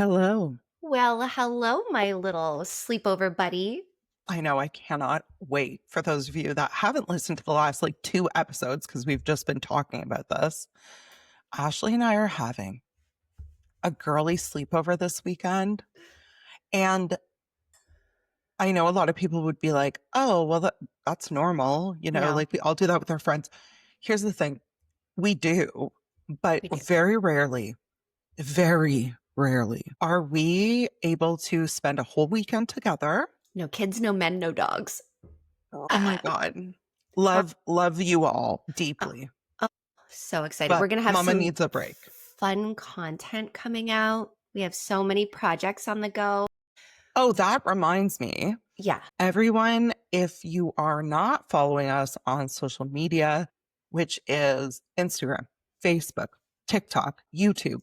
Hello. Well, hello, my little sleepover buddy. I know I cannot wait for those of you that haven't listened to the last two episodes because we've just been talking about this. Ashley and I are having a girly sleepover this weekend. And I know a lot of people would be like, oh, well, that's normal. No, Like we all do that with our friends. Here's the thing we do, but we do. very rarely are we able to spend a whole weekend together. No kids, no men, no dogs. Oh my God. Love you all deeply. Oh, so excited. We're But going to have mama some needs a break. fun content coming out. We have so many projects on the go. Oh, that reminds me. Yeah. Everyone, if you are not following us on social media, which is Instagram, Facebook, TikTok, YouTube,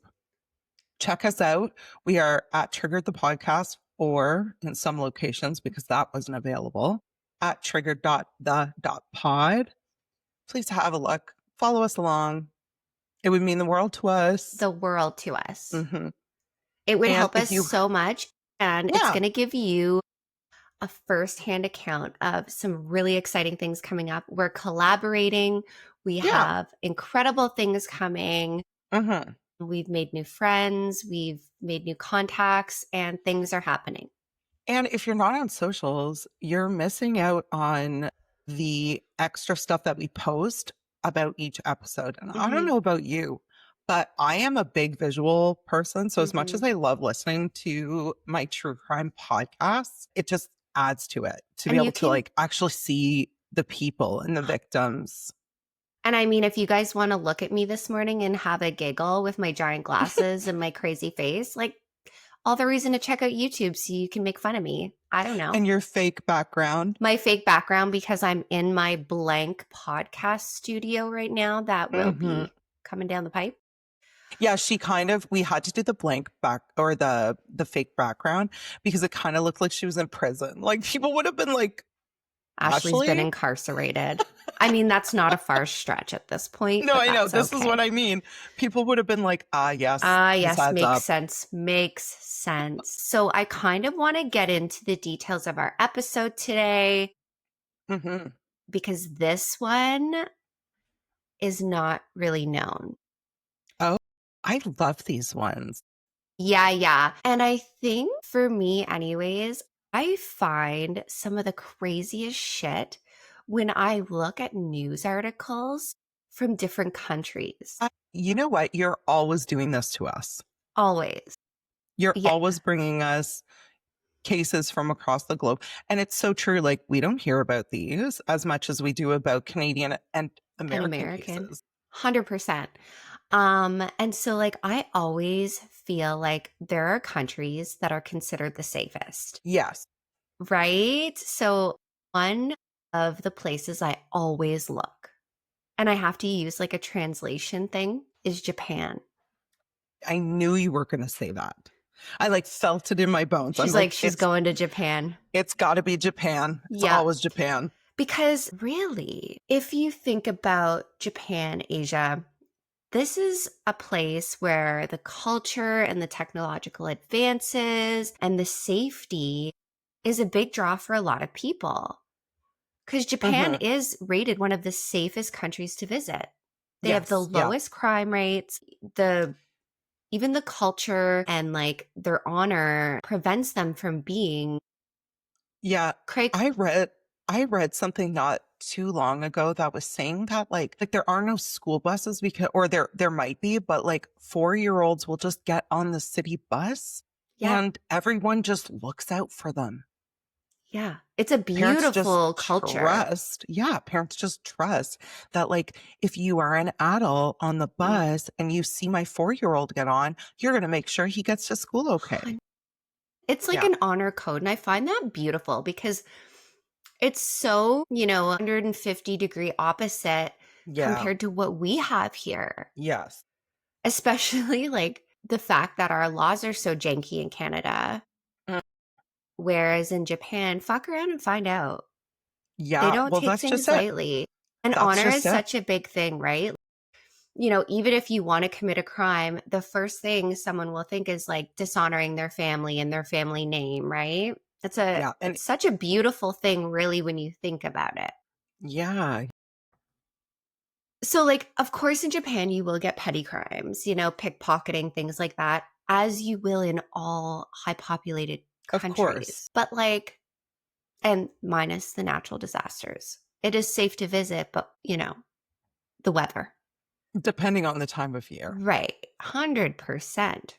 check us out. We are at Triggered the Podcast, or in some locations, because that wasn't available, at triggered.the.pod. Please have a look. Follow us along. It would mean the world to us. The world to us. Mm-hmm. It would And help if us you, so much. And it's yeah, going to give you a firsthand account of some really exciting things coming up. We're collaborating. We yeah. have incredible things coming. Mm-hmm. We've made new friends, we've made new contacts, and things are happening. And if you're not on socials, you're missing out on the extra stuff that we post about each episode. And I don't know about you, but I am a big visual person. So as much as I love listening to my true crime podcasts, it just adds to it to be And able you to can, actually see the people and the victims. and I mean, if you guys want to look at me this morning and have a giggle with my giant glasses and my crazy face, like all the reason to check out YouTube so you can make fun of me. I don't know. And your fake background. My fake background because I'm in my blank podcast studio right now that will be coming down the pipe. Yeah, we had to do the blank back or the fake background because it kind of looked like she was in prison. Like people would have been like, Ashley's been Ashley? incarcerated. I mean, that's not a far stretch at this point. No, but I know. that's This is okay. what I mean. People would have been like, yes. Yes, adds makes up. sense. Makes sense. So I kind of want to get into the details of our episode today because this one is not really known. Oh, I love these ones. Yeah. And I think for me, anyways, I find some of the craziest shit when I look at news articles from different countries. You know what? You're always doing this to us. Always. You're Yeah. always bringing us cases from across the globe. And it's so true. Like, we don't hear about these as much as we do about Canadian and American cases. 100%. And so like I always feel like there are countries that are considered the safest. Yes. Right? So one of the places I always look, and I have to use like a translation thing, is Japan. I knew you were going to say that. I felt it in my bones. She's like, she's going to Japan. It's got to be Japan. It's always Japan. Because really, if you think about Japan, Asia, this is a place where the culture and the technological advances and the safety is a big draw for a lot of people. Because Japan is rated one of the safest countries to visit. They have the lowest crime rates. Even the culture and like their honor prevents them from being. Yeah. Craig, I read something not too long ago that was saying that like there are no school buses or there might be, but 4-year-olds will just get on the city bus and everyone just looks out for them. Yeah. It's a beautiful culture. Parents just trust that if you are an adult on the bus and you see my 4-year-old get on, you're going to make sure he gets to school okay. It's like an honor code. And I find that beautiful because it's so, 150-degree opposite compared to what we have here. Yes. Especially like the fact that our laws are so janky in Canada. Whereas in Japan, fuck around and find out. Yeah. They don't take things lightly. And honor is such a big thing, right? even if you want to commit a crime, the first thing someone will think is like dishonoring their family and their family name, right? Yeah. And It's such a beautiful thing, really, when you think about it. yeah, So, like, of course, in Japan, you will get petty crimes, pickpocketing, things like that, as you will in all high populated of course. countries. But, like, and minus the natural disasters, it is safe to visit, but, the weather. Depending on the time of year. Right. 100%.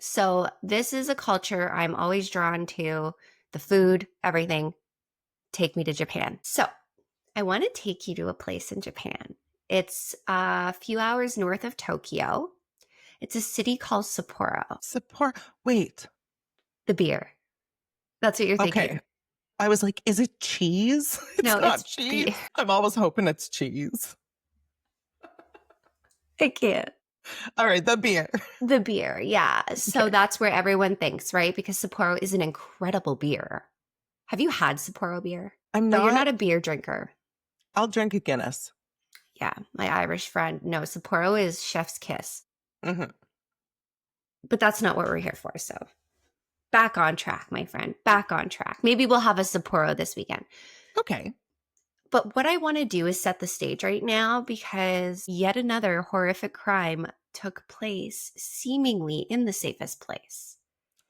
So, this is a culture I'm always drawn to, the food, everything. Take me to Japan. So, I want to take you to a place in Japan. It's a few hours north of Tokyo. It's a city called Sapporo. Support. Wait. The beer. That's what you're thinking. Okay. I was like, is it cheese? It's No, not it's cheese. beer. I'm always hoping it's cheese. I can't. All right, the beer. The beer, yeah. So Okay. that's where everyone thinks, right? Because Sapporo is an incredible beer. Have you had Sapporo beer? I'm Oh, you're not. not a beer drinker. I'll drink a Guinness. Yeah, my Irish friend. No, Sapporo is chef's kiss. Hmm. But that's not what we're here for. So back on track, my friend. Back on track. Maybe we'll have a Sapporo this weekend. Okay. But what I want to do is set the stage right now because yet another horrific crime took place seemingly in the safest place.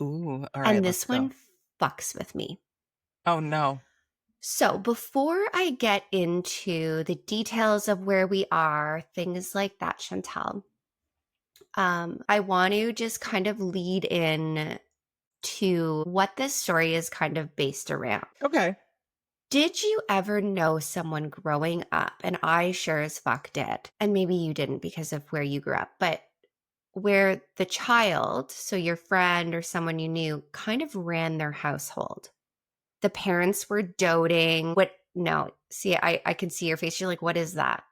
Ooh, all right, And let's this go. one fucks with me. Oh, no. So, before I get into the details of where we are, things like that, Chantal, I want to just kind of lead in to what this story is kind of based around. Okay. Did you ever know someone growing up? And I sure as fuck did. And maybe you didn't because of where you grew up, but where the child, so your friend or someone you knew, kind of ran their household. The parents were doting. What? No. See, I can see your face. You're like, what is that?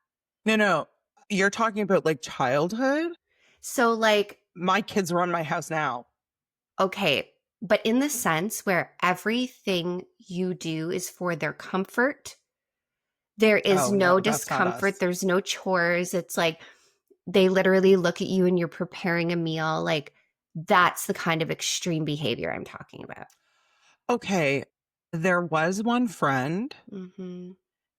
No. You're talking about like childhood? So, like, My kids run my house now. okay, but in the sense where everything you do is for their comfort, there is Oh, no, no that's not discomfort. us. There's no chores. It's like they literally look at you and you're preparing a meal. Like, that's the kind of extreme behavior I'm talking about. Okay. There was one friend, Mm-hmm.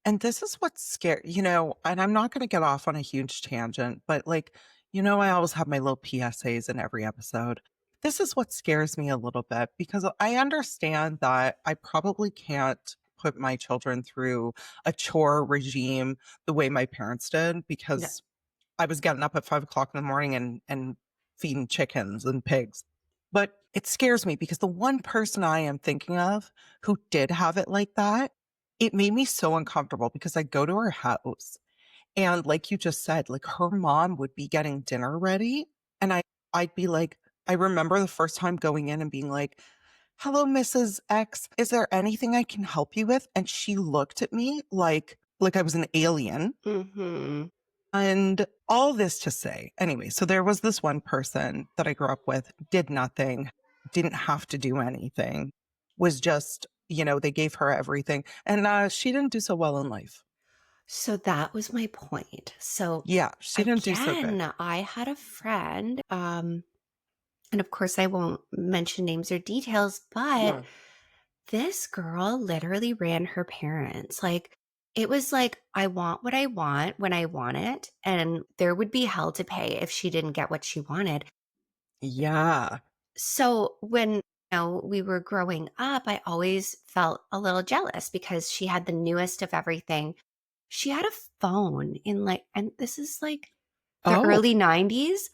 and this is what's scary, and I'm not going to get off on a huge tangent, but like, I always have my little PSAs in every episode. This is what scares me a little bit because I understand that I probably can't put my children through a chore regime the way my parents did No. because I was getting up at 5 o'clock in the morning and feeding chickens and pigs. But it scares me because the one person I am thinking of who did have it like that, it made me so uncomfortable because I go to her house and like you just said, like her mom would be getting dinner ready. And I'd be like, I remember the first time going in and being like, hello, Mrs. X, is there anything I can help you with? And she looked at me like I was an alien. Mm-hmm. And all this to say, anyway, so there was this one person that I grew up with, did nothing, didn't have to do anything, was just, they gave her everything. And she didn't do so well in life. So that was my point. So Yeah, she didn't do so good. again, I had a friend, and of course I won't mention names or details, but No. this girl literally ran her parents. Like, it was like, I want what I want when I want it, and there would be hell to pay if she didn't get what she wanted. Yeah. So when we were growing up, I always felt a little jealous because she had the newest of everything. She had a phone in like, and this is like the Oh, early 90s.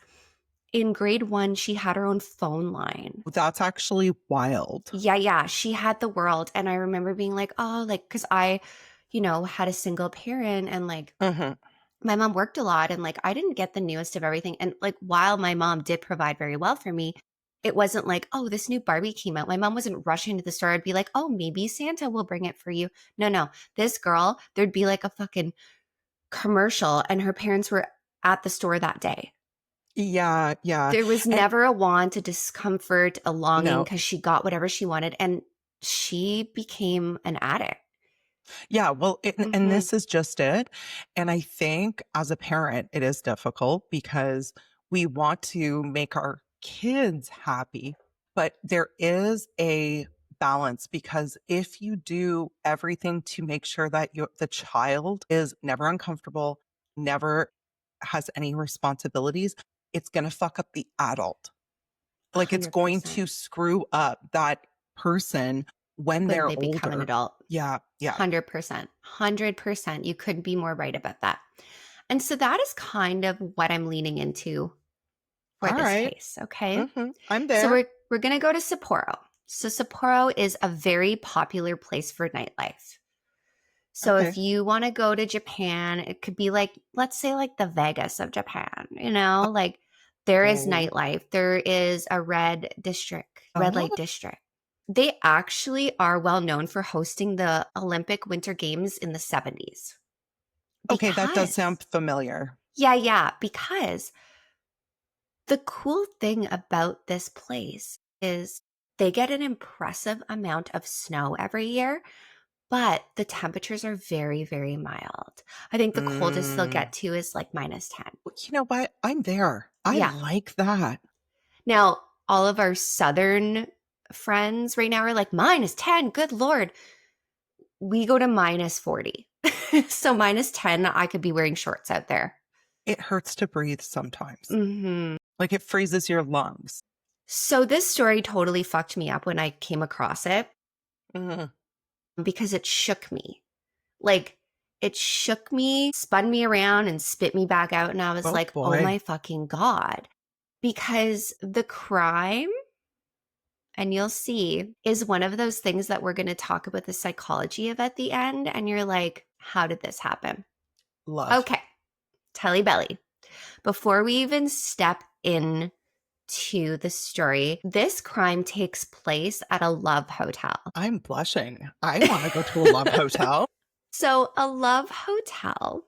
In grade 1, she had her own phone line. that's actually wild. Yeah. She had the world. And I remember being like, oh, like, because I, had a single parent and like Hmm. my mom worked a lot and like I didn't get the newest of everything. And like while my mom did provide very well for me, it wasn't like, oh, this new Barbie came out. My mom wasn't rushing to the store. I'd be like, oh, maybe Santa will bring it for you. No. This girl, there'd be like a fucking commercial and her parents were at the store that day. Yeah, yeah. There was And never a want, a discomfort, a longing no, because she got whatever she wanted. And she became an addict. Yeah, well, and Hmm. this is just it. And I think as a parent, it is difficult because we want to make our kids happy, but there is a balance because if you do everything to make sure that the child is never uncomfortable, never has any responsibilities, it's going to fuck up the adult. Like it's going 100%. to screw up that person when When they're they become an older. adult. Yeah, yeah. 100%. 100%. You couldn't be more right about that. And so that is kind of what I'm leaning into for All this right. case. Okay. I'm So there. we're going to go to Sapporo. So Sapporo is a very popular place for nightlife. So if Okay. you want to go to Japan, it could be like, let's say, like the Vegas of Japan, like there is Oh. nightlife. There is a red Oh. light district. They actually are well known for hosting the Olympic Winter Games in the 70s. Okay, that does Because, sound familiar. yeah, because the cool thing about this place is they get an impressive amount of snow every year, but the temperatures are very, very mild. I think the coldest they'll Mm. get to is like -10. Well, you know what? I'm there. I Yeah. like that. Now, all of our southern friends right now are like, -10, good Lord. We go to -40. So -10, I could be wearing shorts out there. It hurts to breathe sometimes. Hmm. Like it freezes your lungs. So this story totally fucked me up when I came across it Mm. because it shook me. Like, it shook me, spun me around, and spit me back out. And I was Oh like, oh boy. my fucking God. Because the crime, and you'll see, is one of those things that we're going to talk about the psychology of at the end. And you're like, how did this happen? Love. Okay, Telly Belly. Before we even step in to the story, this crime takes place at a love hotel. I'm blushing. I want to go to a love hotel. So, a love hotel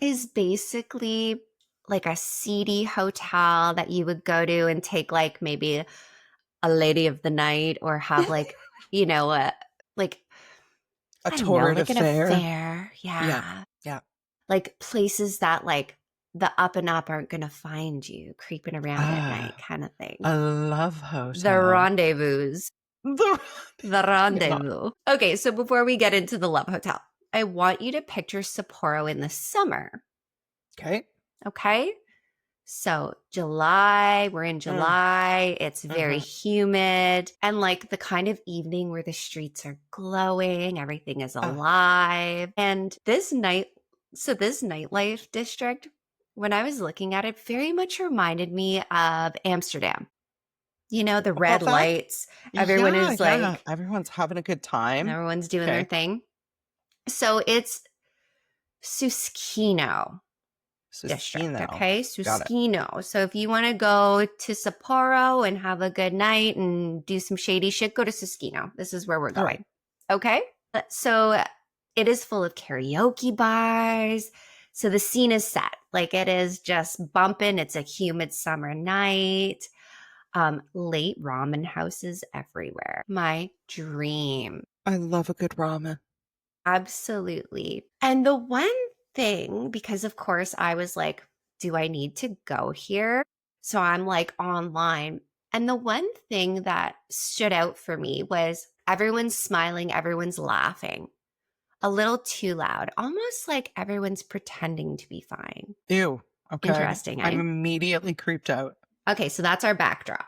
is basically like a seedy hotel that you would go to and take like maybe a lady of the night or have like, like, A I don't know, torrid like an affair. affair. Yeah. Yeah. Yeah. Like places that like the up and up aren't going to find you creeping around at night Ah, kind of thing. a love The hotel. rendezvous. The The yeah. rendezvous. Okay, so before we get into the love hotel, I want you to picture Sapporo in the summer. Okay. Okay. So, July, we're in Mm. July, it's very Hmm. humid, and like the kind of evening where the streets are glowing, everything is Ah. alive. And this nightlife district, when I was looking at it, very much reminded me of Amsterdam. The Oh, red that lights, everyone yeah, is yeah. like, Everyone's having a good time. everyone's doing their Okay. thing. So, it's Susukino district. Susukino. Okay. Got it. Susukino. So if you want to go to Sapporo and have a good night and do some shady shit, go to Susukino. This is where we're All right. going. Okay. So it is full of karaoke bars. So the scene is set. Like it is just bumping. It's a humid summer night. Late ramen houses everywhere. My dream. I love a good ramen. Absolutely. And the one thing, because of course I was like, do I need to go here? So I'm like online. And the one thing that stood out for me was everyone's smiling, everyone's laughing a little too loud, almost like everyone's pretending to be fine. Ew. Okay. Interesting, I'm eh? immediately creeped out. Okay, so that's our backdrop.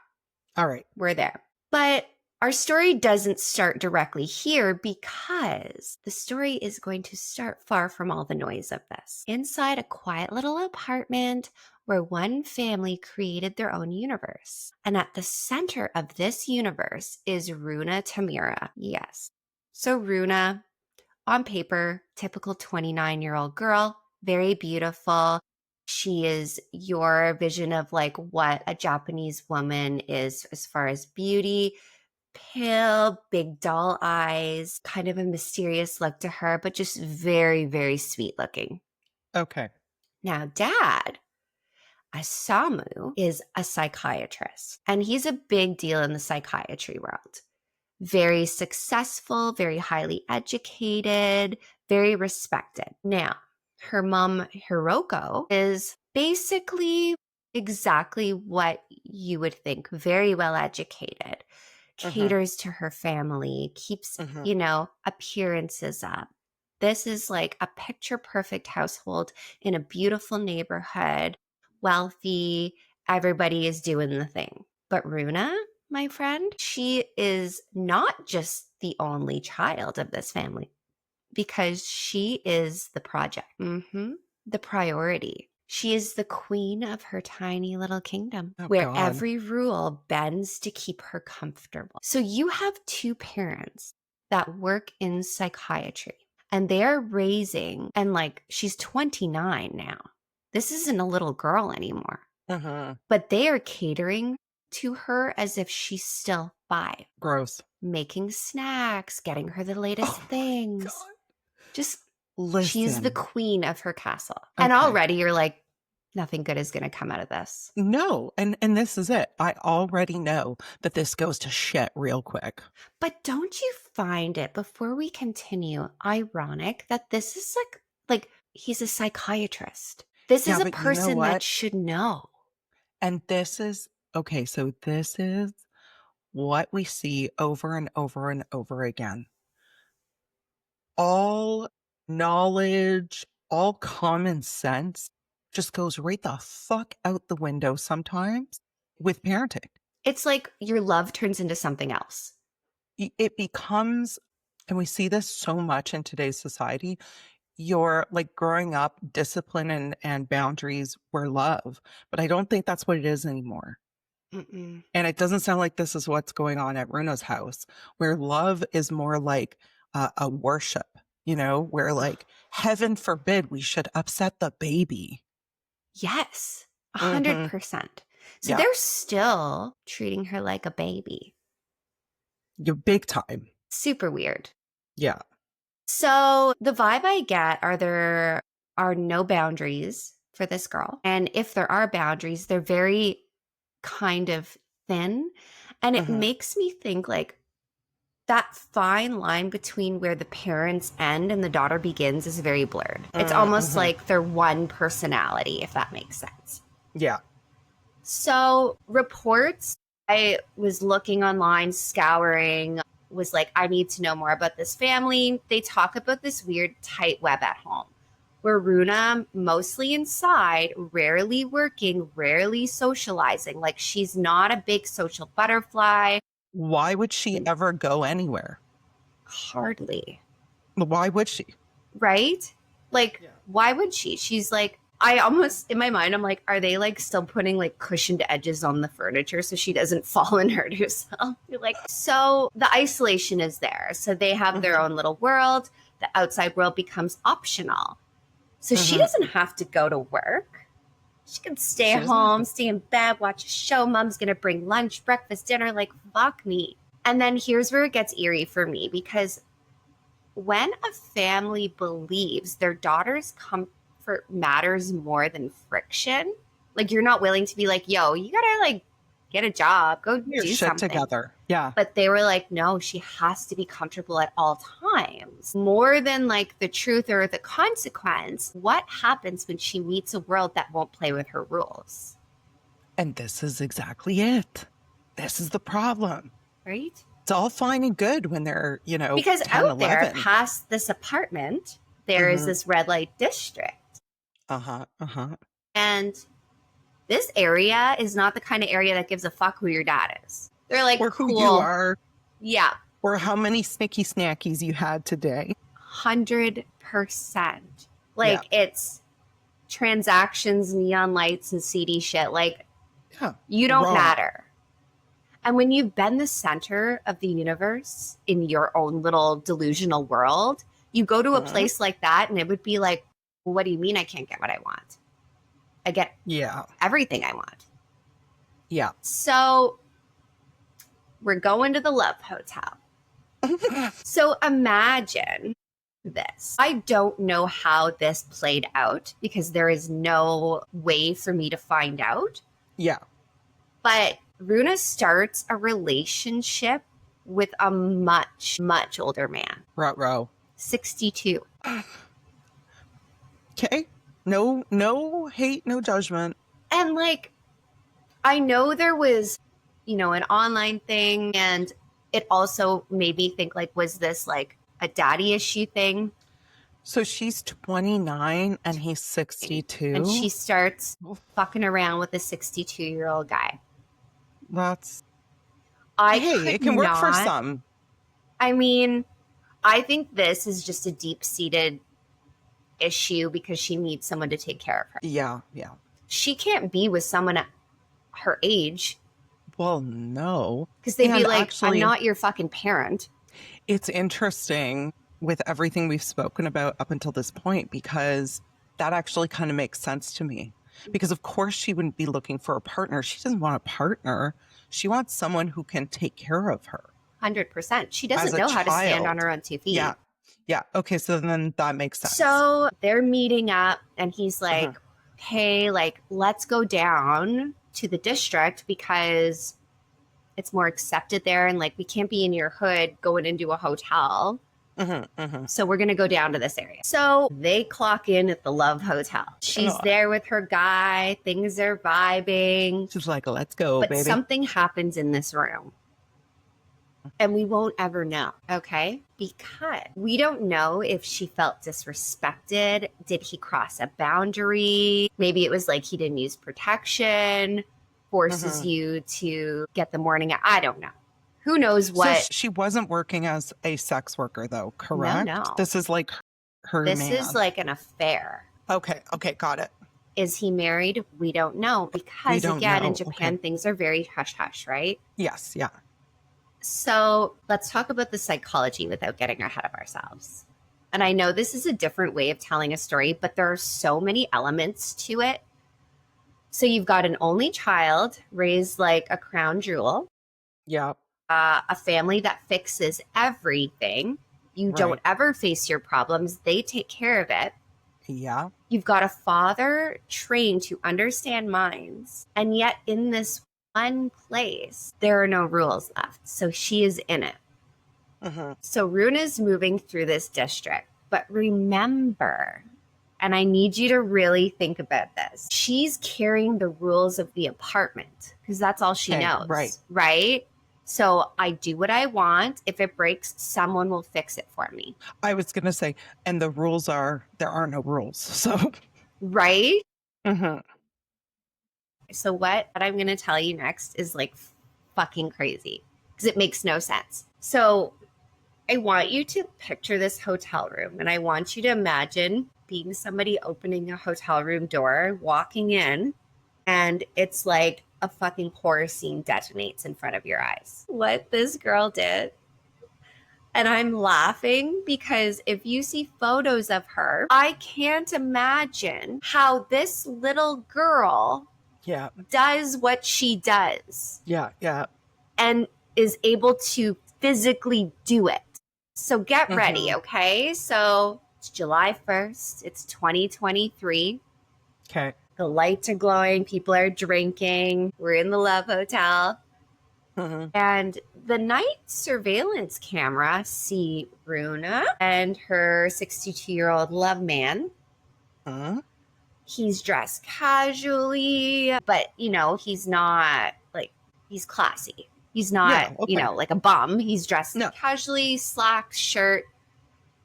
All right. We're there. But our story doesn't start directly here because the story is going to start far from all the noise of this. Inside a quiet little apartment where one family created their own universe. And at the center of this universe is Runa Tamura. Yes. So Runa, on paper, typical 29-year-old girl, very beautiful. She is your vision of like what a Japanese woman is as far as beauty. Pale, big doll eyes, kind of a mysterious look to her, but just very, very sweet looking. Okay. Now, dad, Asamu, is a psychiatrist, and he's a big deal in the psychiatry world. very successful, very highly educated, very respected. Now, her mom, Hiroko, is basically exactly what you would think, very well educated, Mm-hmm. caters to her family, keeps, Mm-hmm. appearances up. This is like a picture perfect household in a beautiful neighborhood, wealthy, everybody is doing the thing. But Runa, my friend, she is not just the only child of this family because she is the project, the priority. She is the queen of her tiny little kingdom Oh where God. every rule bends to keep her comfortable. So you have two parents that work in psychiatry and they're raising, and like she's 29 now. This isn't a little girl anymore, Mm-hmm. but they are catering to her as if she's still 5, Gross. making snacks, getting her the latest Oh my things. God. Just, she's the Listen. queen of her castle. And Okay. already you're like, nothing good is going to come out of this. No, and this is it. I already know that this goes to shit real quick. But don't you find it, before we continue, ironic that this is like he's a psychiatrist. This is Yeah, a but you know person that what? should know. And this is okay, so this is what we see over and over and over again. All knowledge, all common sense just goes right the fuck out the window sometimes with parenting. It's like your love turns into something else. It becomes, and we see this so much in today's society, you're like growing up, discipline and boundaries were love. But I don't think that's what it is anymore. Mm-mm. And it doesn't sound like this is what's going on at Runa's house, where love is more like a worship, where like, heaven forbid we should upset the baby. Yes, Mm-hmm. 100%. So Yeah. they're still treating her like a baby. You're big time. Super weird. Yeah. So the vibe I get are there are no boundaries for this girl. And if there are boundaries, they're very kind of thin. And it Mm-hmm. makes me think like that fine line between where the parents end and the daughter begins is very blurred. It's almost Mm-hmm. like they're one personality, if that makes sense. Yeah. So, reports, I was looking online, scouring, was like, I need to know more about this family. They talk about this weird tight web at home where Runa, mostly inside, rarely working, rarely socializing. Like, she's not a big social butterfly. Why would she ever go anywhere? Hardly. Why would she? Right? Like, Yeah. why would she? She's like, I almost, in my mind, I'm like, are they like still putting like cushioned edges on the furniture so she doesn't fall and hurt herself? You're like, so the isolation is there. So they have their Mm-hmm. own little world. The outside world becomes optional. So she Mm-hmm. doesn't have to go to work. She can stay She doesn't have home, to. stay in bed, watch a show. Mom's going to bring lunch, breakfast, dinner. Like, fuck me. And then here's where it gets eerie for me because when a family believes their daughter's comfort matters more than friction, like you're not willing to be like, yo, you gotta like get a job, go Your do shit something. together. Yeah. But they were like, no, she has to be comfortable at all times. More than like the truth or the consequence, what happens when she meets a world that won't play with her rules? And this is exactly it. This is the problem. Right? It's all fine and good when they're, Because 10, out there, 11. past this apartment, there is Mm-hmm. this red light district. Uh-huh. Uh-huh. And this area is not the kind of area that gives a fuck who your dad is. They're like, Or who you cool. are, Yeah, or how many snicky snackies you had today. 100%. Yeah. Like, it's transactions, neon lights, and CD shit. Like, Yeah. you don't Wrong. matter. And when you've been the center of the universe in your own little delusional world, you go to a place like that and it would be like, well, what do you mean I can't get what I want? I get Yeah. everything I want. Yeah. So we're going to the Love Hotel. So imagine this. I don't know how this played out because there is no way for me to find out. Yeah. But Runa starts a relationship with a much, much older man. Ruh-roh. 62. Okay. No hate, no judgment. And like, I know there was, an online thing, and it also made me think, like, was this like a daddy issue thing? So she's 29 and he's 62. And she starts fucking around with a 62-year-old guy. It can work for some. I mean, I think this is just a deep-seated issue because she needs someone to take care of her. Yeah. She can't be with someone at her age. Well, no. Because they'd be like, actually, I'm not your fucking parent. It's interesting with everything we've spoken about up until this point, because that actually kind of makes sense to me. Because of course she wouldn't be looking for a partner. She doesn't want a partner. She wants someone who can take care of her. 100%. She doesn't know how to stand on her own 2 feet. Yeah. Okay, so then that makes sense. So they're meeting up and he's like, hey, like, let's go down to the district because it's more accepted there. And like, we can't be in your hood going into a hotel. So we're going to go down to this area. So they clock in at the Love Hotel. She's there with her guy. Things are vibing. She's like, let's go, but baby. Something happens in this room. And we won't ever know, okay? Because we don't know if she felt disrespected. Did he cross a boundary? Maybe it was like he didn't use protection, forces you to get the morning. I don't know. Who knows what? So she wasn't working as a sex worker, though, correct? No. This is like her This man. is like an affair. Okay, got it. Is he married? We don't know. Because, again, in Japan, things are very hush-hush, right? Yes, yeah. So let's talk about the psychology without getting ahead of ourselves. And I know this is a different way of telling a story, but there are so many elements to it. So you've got an only child raised like a crown jewel. Yeah. A family that fixes everything. You don't ever face your problems. They take care of it. Yeah. You've got a father trained to understand minds. And yet in this one place, there are no rules left. So she is in it. So Runa's moving through this district. But remember, and I need you to really think about this, she's carrying the rules of the apartment because that's all she knows. Right? So I do what I want. If it breaks, someone will fix it for me. I was going to say, and the rules are, there are no rules. So. Right? So what I'm going to tell you next is like fucking crazy because it makes no sense. So I want you to picture this hotel room and I want you to imagine being somebody opening a hotel room door, walking in, and it's like a fucking horror scene detonates in front of your eyes. What this girl did. And I'm laughing because if you see photos of her, I can't imagine how this little girl does what she does. Yeah. And is able to physically do it. So get ready, okay? So it's July 1st. It's 2023. Okay. The lights are glowing. People are drinking. We're in the Love Hotel. And the night surveillance camera see Runa and her 62-year-old love man. He's dressed casually, but, he's not, like, he's classy. He's not, like a bum. He's dressed casually, slacks, shirt,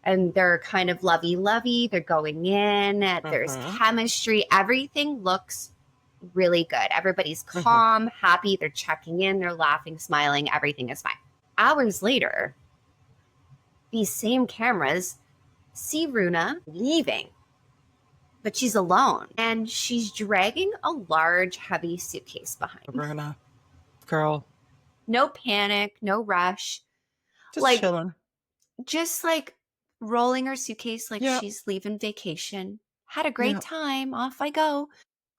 and they're kind of lovey-lovey. They're going in. There's chemistry. Everything looks really good. Everybody's calm, happy. They're checking in. They're laughing, smiling. Everything is fine. Hours later, these same cameras see Runa leaving, but she's alone. And she's dragging a large, heavy suitcase behind. Runa, girl. No panic, no rush. Just like chilling. Just like rolling her suitcase like she's leaving vacation. Had a great time. Off I go.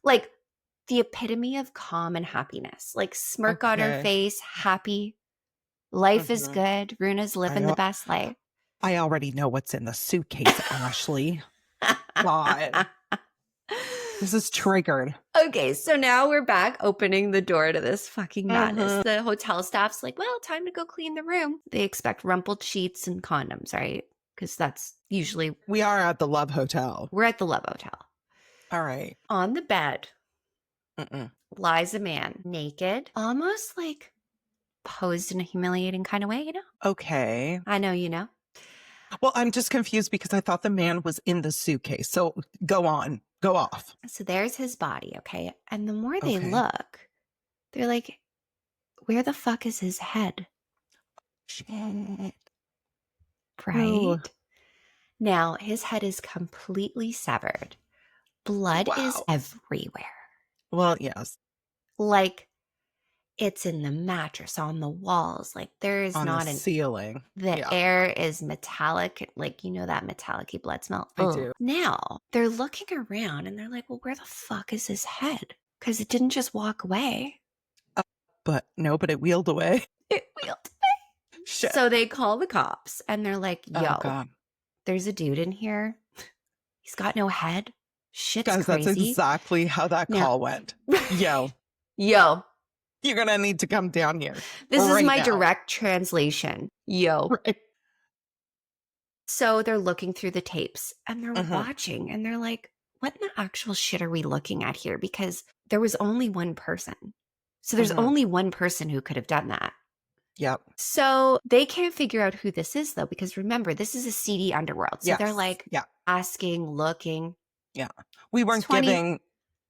Like the epitome of calm and happiness. Like smirk on her face, happy. Life is good. Runa's living the best life. I already know what's in the suitcase, Ashley. God. This is triggered. Okay, so now we're back opening the door to this fucking madness. Mhm. The hotel staff's like, well, time to go clean the room. They expect rumpled sheets and condoms, right? Because that's usually, We are at the Love Hotel. we're at the Love Hotel. All right. On the bed Mm-mm. lies a man, naked, almost like posed in a humiliating kind of way, you know? Okay. I know you know. Well, I'm just confused because I thought the man was in the suitcase. So go on. Go off. So there's his body, okay? And the more they Okay. look, they're like, where the fuck is his head? Shit. Right? Ooh. Now, his head is completely severed. Blood is Wow. everywhere. Well, yes. Like, it's in the mattress, on the walls. Like, there is On the not an. ceiling. The Yeah, air is metallic, like, you know, that metallic-y blood smell. I Ugh. do. Now, they're looking around and they're like, well, where the fuck is his head? Because it didn't just walk away. But no, but it wheeled away. It wheeled. Shit. So they call the cops and they're like, Oh, yo, God. there's a dude in here. He's got no head. Shit's Guys, that's crazy. exactly how that Now- call went. Yo, Yo, you're going to need to come down here. this is right my now. direct translation. Yo. Right. So they're looking through the tapes and they're Mhm. watching and they're like, what in the actual shit are we looking at here? Because there was only one person. So there's Mhm. only one person who could have done that. Yep. So they can't figure out who this is though, because remember, this is a seedy underworld. So they're Yes. like Yeah. asking, looking. We weren't 20 giving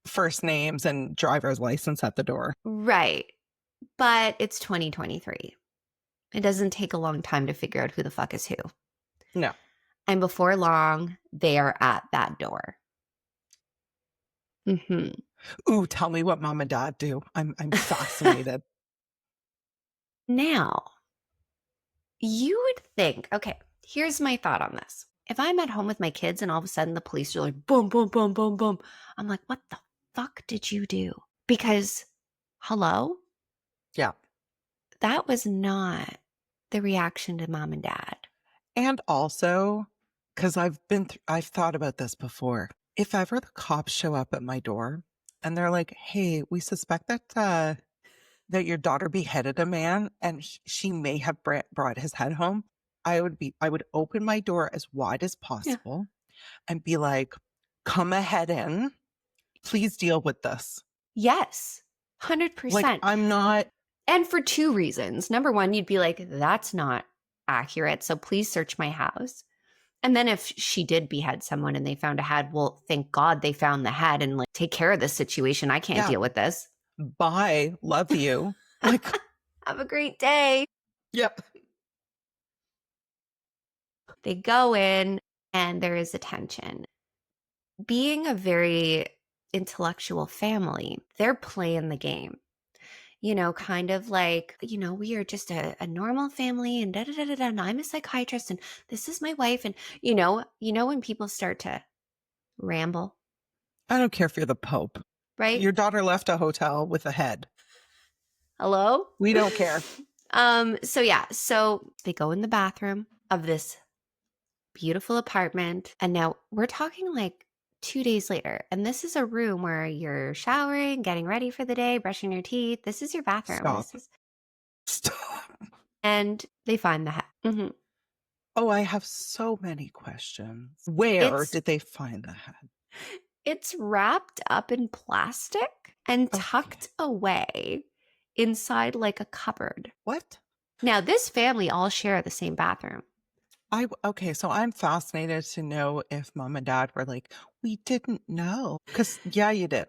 first names and driver's license at the door. Right. But it's 2023. It doesn't take a long time to figure out who the fuck is who. No. And before long, they are at that door. Ooh, tell me what mom and dad do. I'm fascinated. Now, you would think, okay, here's my thought on this. If I'm at home with my kids and all of a sudden the police are like, boom, boom, boom, boom, boom, I'm like, what the fuck did you do? Because, hello? Yeah. That was not the reaction to mom and dad. And also, because I've thought about this before. If ever the cops show up at my door and they're like, "Hey, we suspect that your daughter beheaded a man and she may have brought his head home," I would open my door as wide as possible and be like, "Come ahead in. Please deal with this." Yes, 100%. Like, I'm not. And for two reasons. Number one, you'd be like, that's not accurate. So please search my house. And then if she did behead someone and they found a head, well, thank God they found the head and like take care of this situation. I can't Yeah. deal with this. Bye. Love you. Like, Have a great day. yep. They go in and there is a tension. Being a very intellectual family, they're playing the game. You know, kind of like, you know, we are just a normal family and da da da da da. And I'm a psychiatrist and this is my wife. And you know when people start to ramble, I don't care if you're the Pope. right? Your daughter left a hotel with a head. Hello? We don't care. So they go in the bathroom of this beautiful apartment. And now we're talking like 2 days later. And this is a room where you're showering, getting ready for the day, brushing your teeth. This is your bathroom. Stop. This is, Stop. and they find the head. Oh, I have so many questions. Where did they find the head? It's wrapped up in plastic and Okay. tucked away inside like a cupboard. What? Now, this family all share the same bathroom. Okay, so I'm fascinated to know if mom and dad were like, we didn't know. Because, yeah, you did.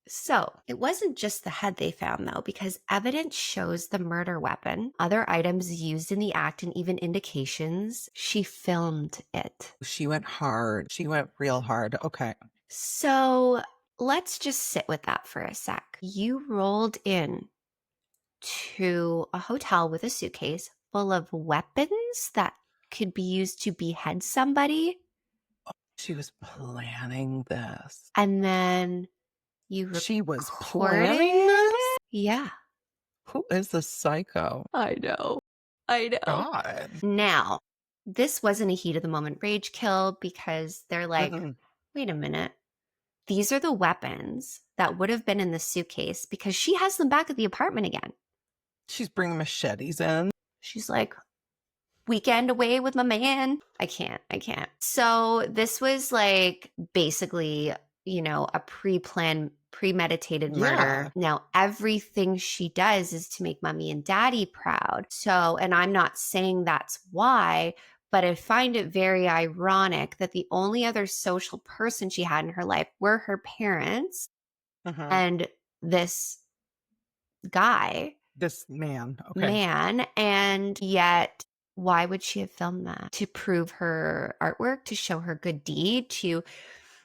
So it wasn't just the head they found, though, because evidence shows the murder weapon, other items used in the act, and even indications she filmed it. She went hard. She went real hard. Okay. So let's just sit with that for a sec. You rolled in to a hotel with a suitcase full of weapons that could be used to behead somebody. She was planning this. And then you She was recorded planning this? it? Yeah. Who is this psycho? I know. God. Now, this wasn't a heat of the moment rage kill because they're like, Mm-mm. wait a minute. these are the weapons that would have been in the suitcase because she has them back at the apartment again. She's bringing machetes in. She's like, weekend away with my man. I can't. So this was like basically, a pre-planned, premeditated Yeah. murder. Now, everything she does is to make mommy and daddy proud. So, and I'm not saying that's why, but I find it very ironic that the only other social person she had in her life were her parents Mhm. and this guy, This man. Okay. man, and yet why would she have filmed that? To prove her artwork, to show her good deed, to,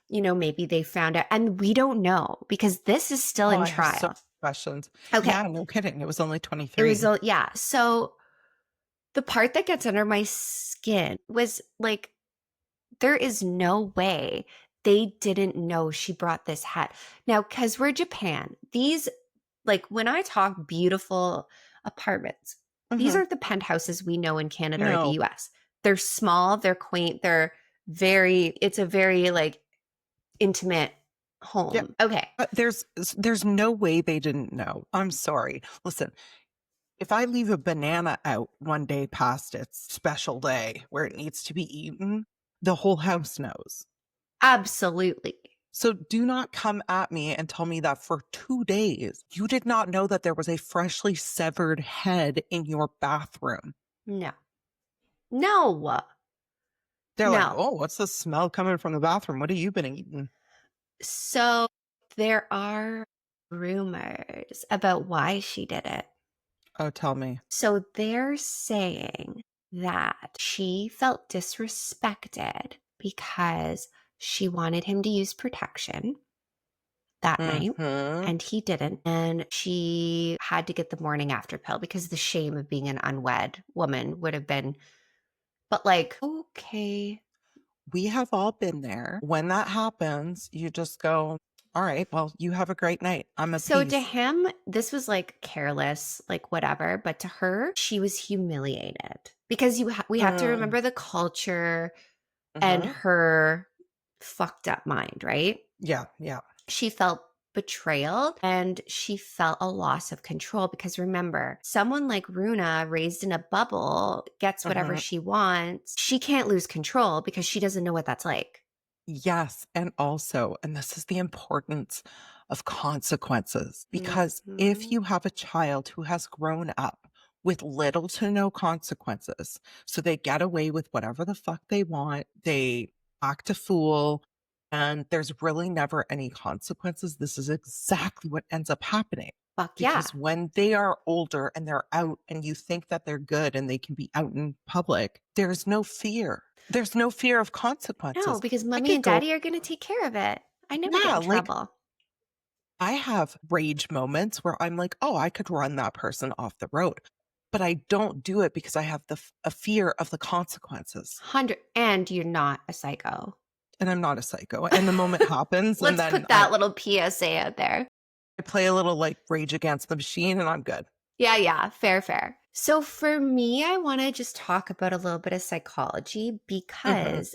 maybe they found out. And we don't know because this is still Oh, in I have so trial. many questions. Okay. Yeah, no kidding. It was only It was, 23. yeah. So the part that gets under my skin was like, there is no way they didn't know she brought this hat. Now, because we're Japan, these, like when I talk beautiful apartments, these Mhm. aren't the penthouses we know in Canada or the No. US. They're small, they're quaint, it's a very like intimate Yeah. home. Okay. There's no way they didn't know. I'm sorry. Listen, if I leave a banana out one day past its special day where it needs to be eaten, the whole house knows. Absolutely. So do not come at me and tell me that for 2 days you did not know that there was a freshly severed head in your bathroom. No. No. They're like, No. oh, what's the smell coming from the bathroom? What have you been eating? So there are rumors about why she did it. Oh, tell me. So they're saying that she felt disrespected because she wanted him to use protection that night Mm-hmm. and he didn't. And she had to get the morning after pill because the shame of being an unwed woman would have been, but like, okay. We have all been there. When that happens, you just go, all right, well, you have a great night. I'm at So to peace. him, this was like careless, like whatever. But to her, she was humiliated because we have to Mm. remember the culture and Mm-hmm. her fucked up mind, right? Yeah, yeah. She felt betrayal and she felt a loss of control because remember, someone like Runa raised in a bubble gets whatever Mm-hmm. she wants. She can't lose control because she doesn't know what that's like. Yes. And also, and this is the importance of consequences, because if Mhm. you have a child who has grown up with little to no consequences, so they get away with whatever the fuck they want, they act a fool, and there's really never any consequences, this is exactly what ends up happening. Fuck yeah. Because when they are older and they're out and you think that they're good and they can be out in public, there's no fear. There's no fear of No, consequences. because I mommy could and go, daddy are going to take care of it. I never get yeah, in like trouble. I have rage moments where I'm like, oh, I could run that person off the road. But I don't do it because I have a fear of the consequences. 100, and you're not a psycho. And I'm not a psycho. And the moment happens, and Let's then put that little PSA out there. I play a little like Rage Against the Machine and I'm good. Yeah, fair. So for me, I want to just talk about a little bit of psychology Hmm. because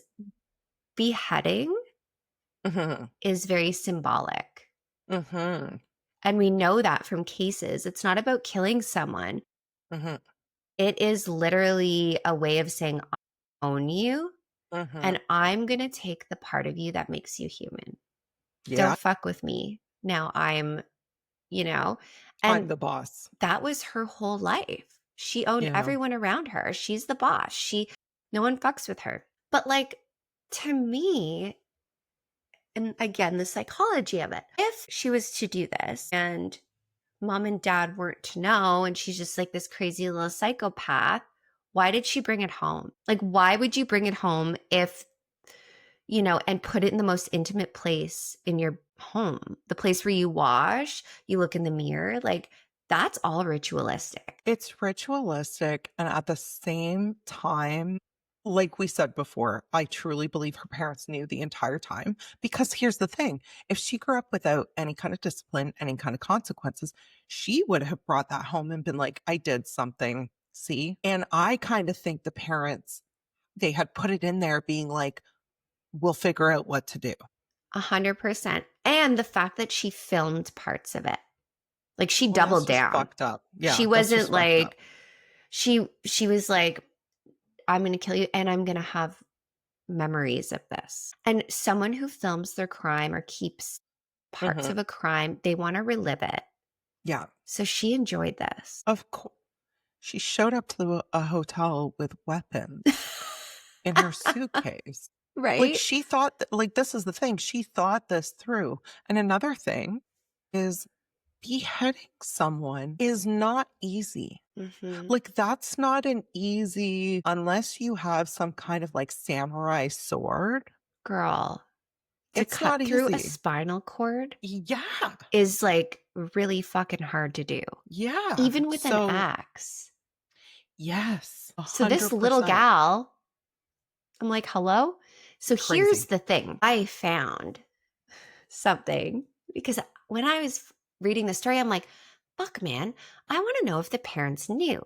beheading Hmm. is very symbolic. Hmm. And we know that from cases. It's not about killing someone. Hmm. It is literally a way of saying, I own you, Hmm. and I'm going to take the part of you that makes you human. Yeah, Don't fuck with me. Now I'm. I'm And the boss. that was her whole life. She owned Yeah. everyone around her. She's the boss. No one fucks with her. But like, to me, and again, the psychology of it, if she was to do this and mom and dad weren't to know, and she's just like this crazy little psychopath, why did she bring it home? Like, why would you bring it home and put it in the most intimate place in your home, the place where you wash, you look in the mirror? Like, that's all ritualistic. It's ritualistic. And at the same time, like we said before, I truly believe her parents knew the entire time. Because here's the thing, if she grew up without any kind of discipline, any kind of consequences, she would have brought that home and been like, I did something. See? And I kind of think the parents, they had put it in there being like, we'll figure out what to do. 100%. And the fact that she filmed parts of it. Like she Well, that's doubled just down. fucked up. She Yeah, that's wasn't just fucked up. like she was like, I'm going to kill you and I'm going to have memories of this. And someone who films their crime or keeps parts of a crime, they want to relive it. Yeah, So she enjoyed this. of course. She showed up to a hotel with weapons in her suitcase. Like Right? she thought that, like, this is the thing. She thought this through. And another thing is beheading someone is not easy. Mm-hmm. Like that's not an easy, unless you have some kind of like samurai sword. Girl, to It's not cut through a easy. spinal cord Yeah. is like really fucking hard to do, Yeah. even with an So axe. yes, So this little 100%. gal, I'm like, hello? So here's Crazy. the thing. I found something because when I was reading the story, I'm like, fuck, man, I want to know if the parents knew.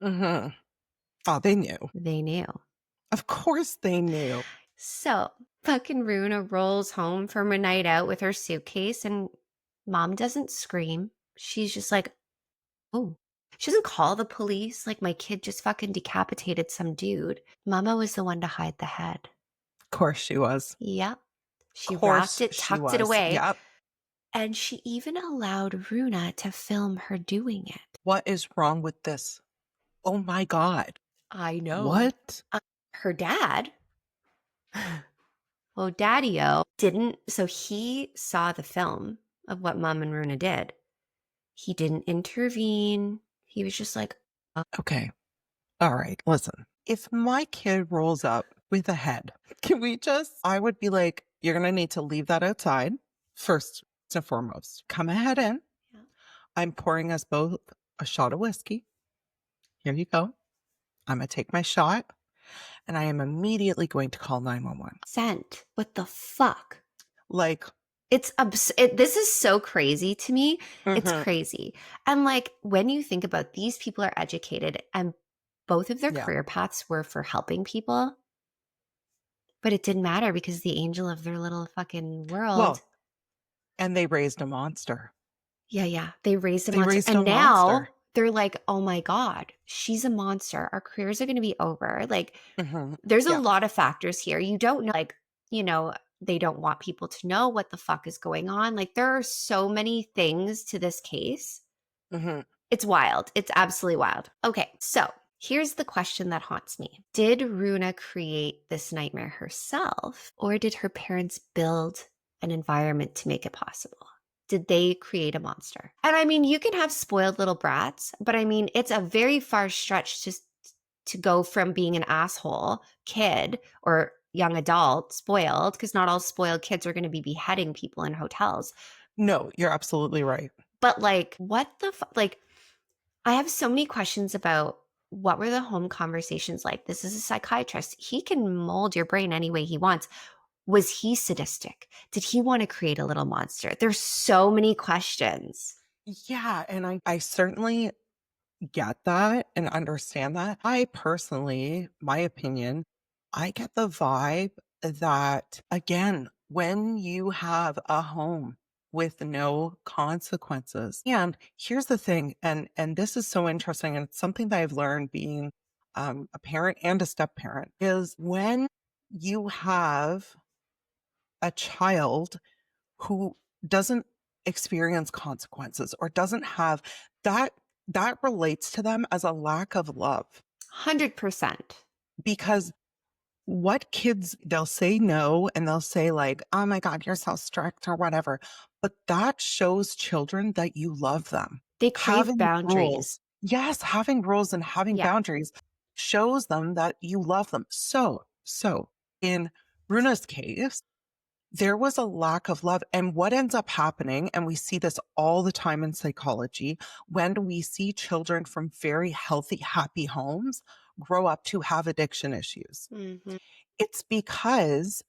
Mm-hmm. Oh, they knew. They knew. Of course they knew. So fucking Runa rolls home from a night out with her suitcase and mom doesn't scream. She's just like, oh. She doesn't call the police like my kid just fucking decapitated some dude. Mama was the one to hide the head. Of course she was. Yep. Of She wrapped course it, she tucked it was. away, Yep. and she even allowed Runa to film her doing it. What is wrong with this? Oh my God. I know. What? Her dad, well, Daddy-O didn't, so he saw the film of what Mom and Runa did. He didn't intervene. He was just like, oh. Okay. All right. Listen, if my kid rolls up with a head, can we just, I would be like, you're going to need to leave that outside first and foremost. Come ahead in. Yeah. I'm pouring us both a shot of whiskey. Here you go. I'm going to take my shot and I am immediately going to call 911. Sent. What the fuck? Like, It's this is so crazy to me. It's mhm. crazy. And like when you think about these people are educated and both of their Yeah. career paths were for helping people, but it didn't matter because the angel of their little fucking world. Well, and they raised a monster. Yeah. They raised a They monster. raised And a now monster. they're like, oh my God, she's a monster. Our careers are going to be over. Like Mhm. there's a Yeah. lot of factors here. You don't know, like, they don't want people to know what the fuck is going on. Like there are so many things to this case. Mhm. It's wild. It's absolutely wild. Okay, so here's the question that haunts me. Did Runa create this nightmare herself, or did her parents build an environment to make it possible? Did they create a monster? And I mean, you can have spoiled little brats, but I mean, it's a very far stretch to go from being an asshole kid or young adult spoiled, because not all spoiled kids are going to be beheading people in hotels. No, you're absolutely right. But like, what the like, I have so many questions about what were the home conversations like? This is a psychiatrist. He can mold your brain any way he wants. Was he sadistic? Did he want to create a little monster? There's so many questions. Yeah, and I certainly get that and understand that. I personally, my opinion, I get the vibe that, again, when you have a home with no consequences, and here's the thing, and this is so interesting, and it's something that I've learned being a parent and a step parent, is when you have a child who doesn't experience consequences or doesn't have that, that relates to them as a lack of love. 100%. Because what kids, they'll say no and they'll say like, oh my God, you're so strict or whatever. But that shows children that you love them. They crave Having boundaries. rules. Yes, having rules and having Yeah. boundaries shows them that you love them. So in Runa's case, there was a lack of love. And what ends up happening, and we see this all the time in psychology, when we see children from very healthy, happy homes grow up to have addiction issues, Mm-hmm. it's because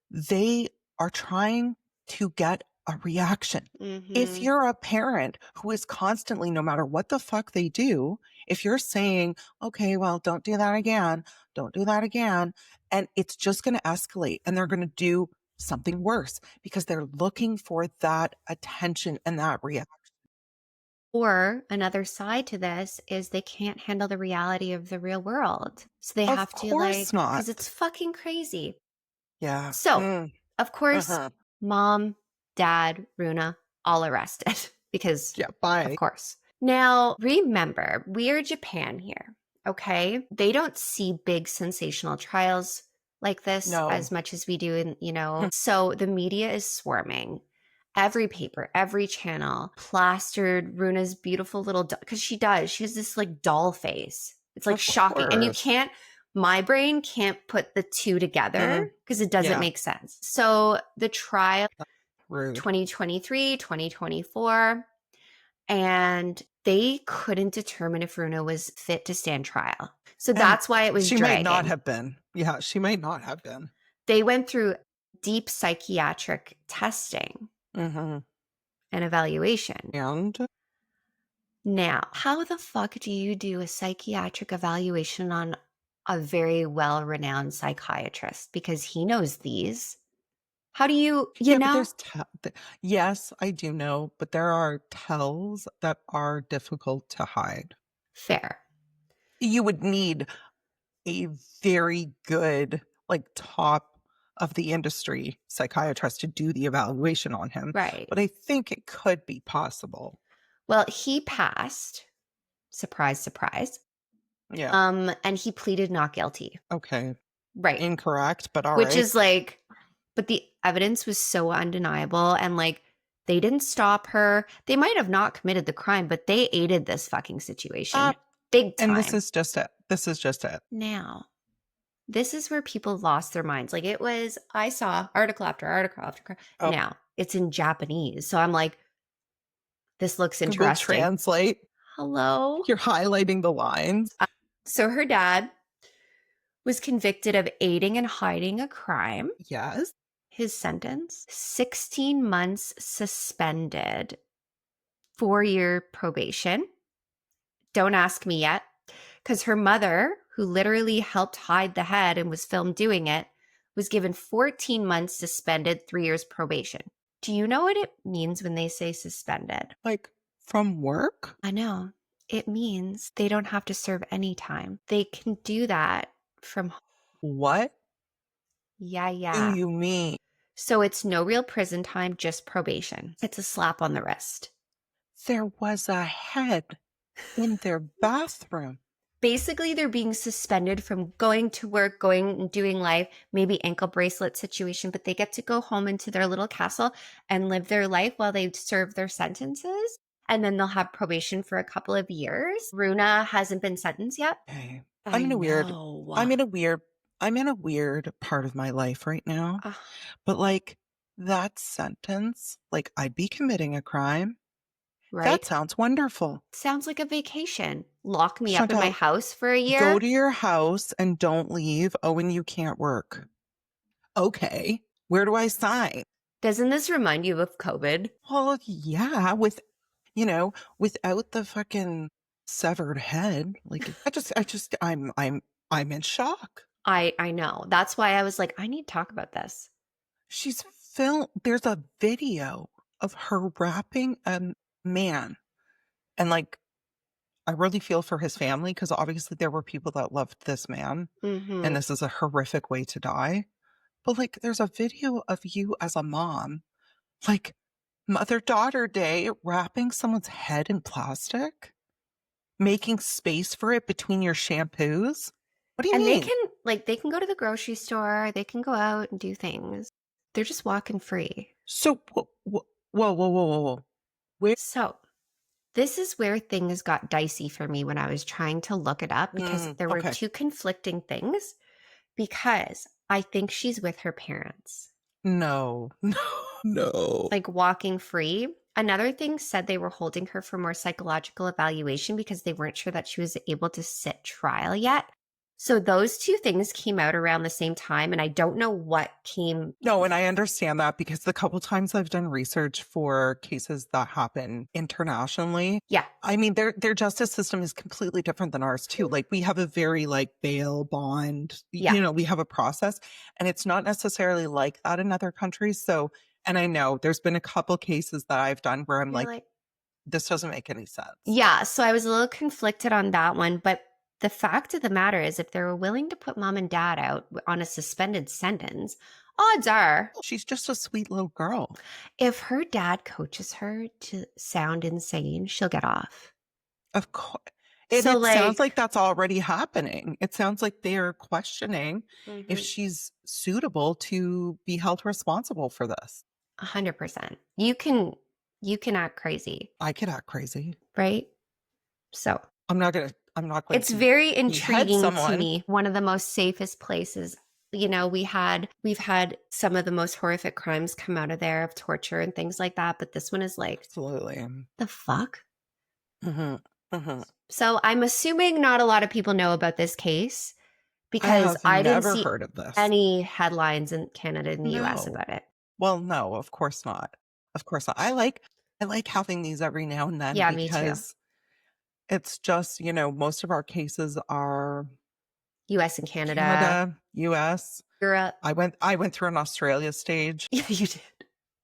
they are trying to get a reaction. If Mm-hmm. you're a parent who is constantly, no matter what the fuck they do, if you're saying, okay, well, don't do that again, don't do that again, and it's just going to escalate and they're going to do something worse because they're looking for that attention and that reaction. Or another side to this is they can't handle the reality of the real world. So they Of have to, course like, because not. it's fucking crazy. Yeah. So, of course, Uh-huh. mom, dad, Runa, all arrested because, Yeah. of Bye. course. Now, remember, we are Japan here, okay? They don't see big sensational trials like this No. as much as we do so the media is swarming. Every paper, every channel plastered Runa's beautiful little because she has this like doll face. It's like Of shocking. And course. my brain can't put the two together because it doesn't Yeah. make sense. So the trial Rude. 2023, 2024, and they couldn't determine if Runa was fit to stand trial. So And that's why it was she might not dragging. have been. Yeah, she might not have been. They went through deep psychiatric testing Mm-hmm. and evaluation. And Now, how the fuck do you do a psychiatric evaluation on a very well-renowned psychiatrist? Because he knows these. How do you yeah, but know? there's yes, I do know, but there are tells that are difficult to hide. Fair. You would need a very good, like top of the industry psychiatrist to do the evaluation on him. Right. But I think it could be possible. Well, he passed. Surprise, surprise. Yeah. And he pleaded not guilty. Okay. Right. Incorrect, but all Which right. is like, but the evidence was so undeniable. And like, they didn't stop her. They might have not committed the crime, but they aided this fucking situation big time. And this is just it. This is just it. Now, this is where people lost their minds. Like it was, I saw article after article after. Oh. Now, it's in Japanese. So I'm like, this looks Google interesting. Translate. Hello? You're highlighting the lines. So her dad was convicted of aiding and hiding a crime. Yes. His sentence, 16 months suspended, 4-year probation. Don't ask me yet, because her mother, who literally helped hide the head and was filmed doing it, was given 14 months suspended, 3 years probation. Do you know what it means when they say suspended? Like from work? I know. It means they don't have to serve any time. They can do that from home. What Yeah. do you mean? So it's no real prison time, just probation. It's a slap on the wrist. There was a head in their bathroom. Basically, they're being suspended from going to work, going and doing life, maybe ankle bracelet situation, but they get to go home into their little castle and live their life while they serve their sentences. And then they'll have probation for a couple of years. Runa hasn't been sentenced yet. Okay. I'm in a weird part of my life right now. But like that sentence, like I'd be committing a crime. Right? That sounds wonderful. Sounds like a vacation. Lock me up in Chantal, my house for a year. Go to your house and don't leave. Oh, and you can't work. Okay. Where do I sign? Doesn't this remind you of COVID? Well, yeah, without the fucking severed head. Like I'm in shock. I know. That's why I was like, I need to talk about this. There's a video of her wrapping a man. And like, I really feel for his family because obviously there were people that loved this man. Mm-hmm. And this is a horrific way to die. But like, there's a video of you as a mom, like Mother-daughter day, wrapping someone's head in plastic, making space for it between your shampoos. What do you mean? They can go to the grocery store. They can go out and do things. They're just walking free. So, whoa. So, this is where things got dicey for me when I was trying to look it up because there were two conflicting things. Because I think she's with her parents. No. Like walking free. Another thing said they were holding her for more psychological evaluation because they weren't sure that she was able to sit trial yet. So those two things came out around the same time, and I don't know what came. No, and I understand that because the couple times I've done research for cases that happen internationally, Yeah, I mean their justice system is completely different than ours too. Like we have a very like bail bond, yeah. you know, we have a process and it's not necessarily like that in other countries. So, and I know there's been a couple cases that I've done where I'm You're like, like, this doesn't make any sense. yeah. So I was a little conflicted on that one, but the fact of the matter is, if they were willing to put mom and dad out on a suspended sentence, odds are, She's just a sweet little girl. if her dad coaches her to sound insane, she'll get off. Of course. And So, it sounds like, like that's already happening. It sounds like they are questioning if mhm, she's suitable to be held responsible for this. 100%. You can act crazy, I could act crazy. right? So I'm not going it's to very behead intriguing to someone. me. One of the most safest places. You know, we've had some of the most horrific crimes come out of there, of torture and things like that. But this one is like, Absolutely. the fuck? Hmm. Hmm. So I'm assuming not a lot of people know about this case, I because have I didn't never see heard of this. any headlines in Canada and the US No. about it. Well, no, of course not. Of course not. I like having these every now and then Yeah, me too. because it's just, you know, most of our cases are US and Canada, Canada, US. Europe. I went through an Australia stage. Yeah, you did.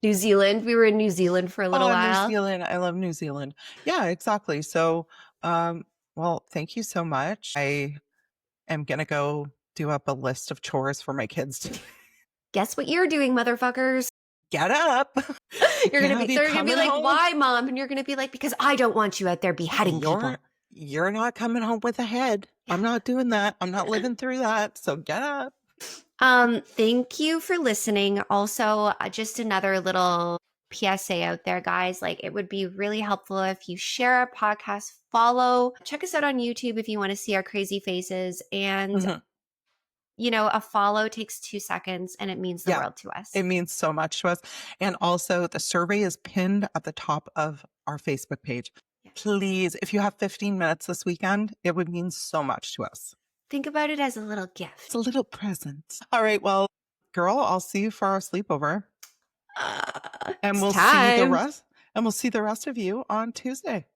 New Zealand. We were in New Zealand for a little Oh, New while. Zealand. I love New Zealand. Yeah, exactly. So, well, thank you so much. I am gonna go do up a list of chores for my kids to Guess what you're doing, motherfuckers? get up. Yeah, be They're gonna be coming like, home. why, mom? And you're gonna be like, because I don't want you out there beheading people. You're not coming home with a head. I'm not doing that. I'm not living through that. So get up. Thank you for listening. Also, just another little PSA out there, guys. Like, it would be really helpful if you share our podcast, follow, check us out on YouTube if you want to see our crazy faces. And, Mhm. you know, a follow takes 2 seconds and it means the Yeah, world to us. it means so much to us. And also, the survey is pinned at the top of our Facebook page. Yeah. Please, if you have 15 minutes this weekend, it would mean so much to us. Think about it as a little It's gift. a little present. All right, well, girl, I'll see you for our sleepover. And It's we'll see the time. rest and we'll see the rest of you on Tuesday.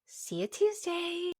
See you Tuesday.